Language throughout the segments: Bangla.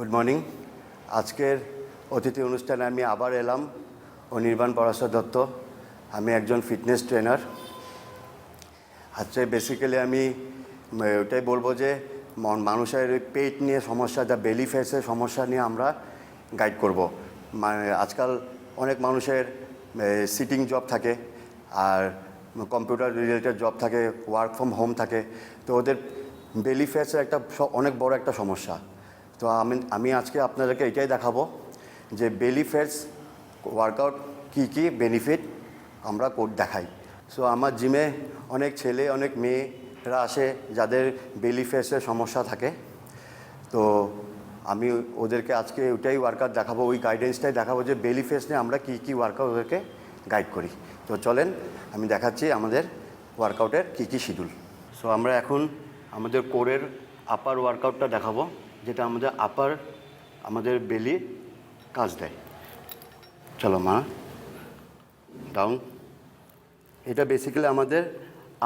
Good morning. আজকের অতিথি অনুষ্ঠানে আমি আবার এলাম। অনির্বাণ পরাশর দত্ত। আমি একজন ফিটনেস ট্রেনার। আজকে বেসিক্যালি আমি ওটাই বলবো যে মানুষের পেট নিয়ে সমস্যা, যা বেলি ফ্যাটের সমস্যা নিয়ে আমরা গাইড করব। মানে আজকাল অনেক মানুষের সিটিং জব থাকে, আর কম্পিউটার রিলেটেড জব থাকে, ওয়ার্ক ফ্রম হোম থাকে, তো ওদের বেলি ফ্যাটসের একটা অনেক বড় একটা সমস্যা। তো আমি আজকে আপনাদেরকে এটাই দেখাবো যে বেলি ফ্যাটস ওয়ার্কআউট কী কী বেনিফিট আমরা দেখাই। সো আমার জিমে অনেক ছেলে অনেক মেয়েরা আসে যাদের বেলি ফ্যাটসের সমস্যা থাকে। তো আমি ওদেরকে আজকে ওইটাই ওয়ার্কআউট দেখাবো, ওই গাইডেন্সটাই দেখাবো যে বেলি ফ্যাটস নিয়ে আমরা কী কী ওয়ার্কআউট ওদেরকে গাইড করি। তো চলেন আমি দেখাচ্ছি আমাদের ওয়ার্কআউটের কী কী শিডিউল। সো আমরা এখন আমাদের কোরের আপার ওয়ার্কআউটটা দেখাবো, যেটা আমাদের বেলি কাজ দেয়। চলো মা, ডাউন। এটা বেসিক্যালি আমাদের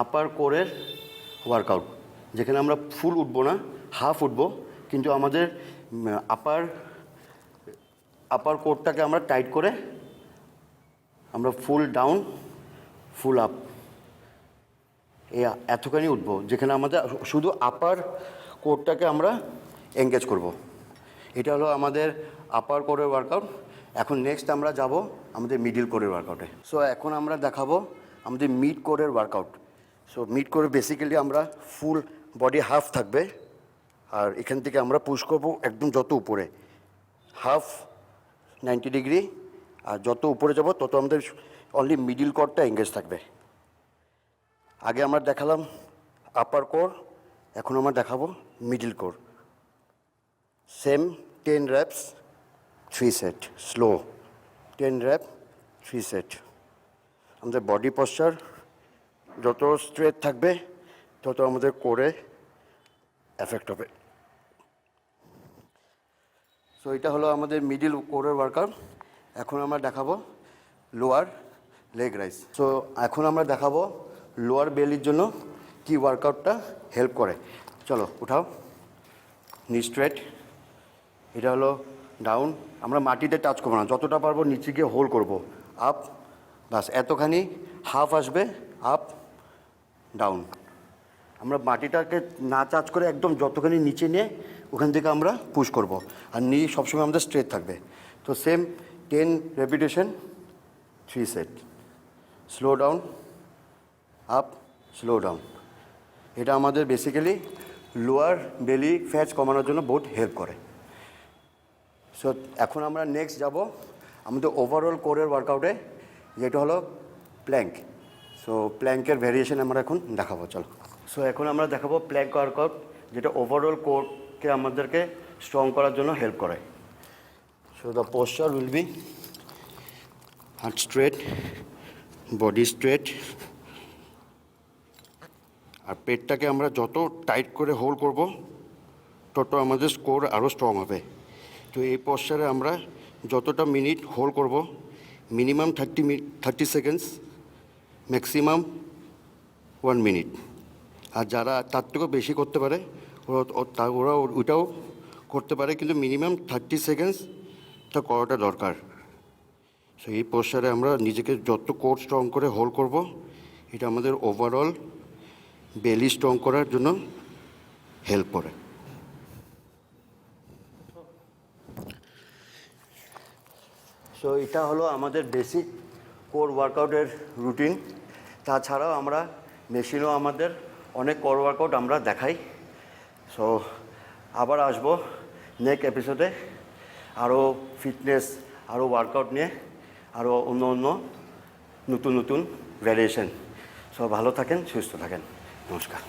আপার কোরের ওয়ার্কআউট, যেখানে আমরা ফুল উঠবো না, হাফ উঠবো, কিন্তু আমাদের আপার কোরটাকে আমরা টাইট করে আমরা ফুল ডাউন ফুল আপ এতখানি উঠবো, যেখানে আমাদের শুধু আপার কোরটাকে আমরা এঙ্গেজ করব। এটা হলো আমাদের আপার কোরের ওয়ার্কআউট। এখন নেক্সট আমরা যাব আমাদের মিডল কোরের ওয়ার্কআউটে। সো এখন আমরা দেখাবো আমাদের মিড কোরের ওয়ার্কআউট। সো মিড কোরে বেসিক্যালি আমরা ফুল বডি হাফ থাকবে, আর এখান থেকে আমরা পুশ করবো একদম যত উপরে, হাফ 90 ডিগ্রি, আর যত উপরে যাব তত আমাদের অনলি মিডল কোরটা এঙ্গেজ থাকবে। আগে আমরা দেখালাম আপার কোর, এখন আমরা দেখাবো middle core. Same 10 reps 3 set, slow 10 rep 3 set. আমাদের বডি পশ্চার যত স্ট্রেট থাকবে তত আমাদের কোরে এফেক্ট হবে। সো এটা হলো আমাদের মিডল কোরের ওয়ার্কআউট। এখন আমরা দেখাবো লোয়ার লেগ রাইজ। সো এখন আমরা দেখাবো লোয়ার বেলির জন্য কি ওয়ার্কআউটটা হেল্প করে। চলো উঠাও, নি স্ট্রেট। এটা হলো ডাউন, আমরা মাটিতে টাচ করবো না, যতটা পারবো নিচে গিয়ে হোল্ড করবো, আপ, বাস এতখানি, হাফ আসবে, আপ ডাউন। আমরা মাটিটাকে না টাচ করে একদম যতখানি নিচে নিয়ে ওখান থেকে আমরা পুশ করব, আর নি সবসময় আমাদের স্ট্রেট থাকবে। তো same 10 repetition 3 set, slow down up, slow down. এটা আমাদের বেসিক্যালি লোয়ার বেলি ফ্যাটস কমানোর জন্য বহুত হেল্প করে। সো এখন আমরা নেক্সট যাব আমাদের ওভারঅল কোরের ওয়ার্কআউটে, যেটা হলো প্ল্যাঙ্ক। সো প্ল্যাঙ্কের ভ্যারিয়েশন আমরা এখন দেখাবো, চলো। সো এখন আমরা দেখাবো প্ল্যাঙ্ক ওয়ার্কআউট, যেটা ওভারঅল কোরকে আমাদেরকে স্ট্রং করার জন্য হেল্প করে। So the posture will be heart straight, body straight, আর পেটটাকে আমরা যত টাইট করে হোল্ড করব তত আমাদের স্কোর আরও স্ট্রং হবে। তো এই পশ্চারে আমরা যতটা মিনিট হোল্ড করব, মিনিমাম 30 সেকেন্ডস, ম্যাক্সিমাম 1 মিনিট। আর যারা তার থেকেও বেশি করতে পারে ওরা ওইটাও করতে পারে, কিন্তু মিনিমাম 30 সেকেন্ডসটা করাটা দরকার। সো এই পশ্চারে আমরা নিজেকে যত কোর স্ট্রং করে হোল্ড করব, এটা আমাদের ওভারঅল বেলি স্ট্রং করার জন্য হেল্প করে। সো এটা হলো আমাদের বেসিক কোর ওয়ার্কআউটের রুটিন। তাছাড়াও আমরা মেশিনেও আমাদের অনেক কোর ওয়ার্কআউট আমরা দেখাই। সো আবার আসবো নেক্সট এপিসোডে আরও ফিটনেস, আরও ওয়ার্কআউট নিয়ে, আরও অন্য নতুন ভ্যারিয়েশন। সো ভালো থাকেন, সুস্থ থাকেন, নমস্কার।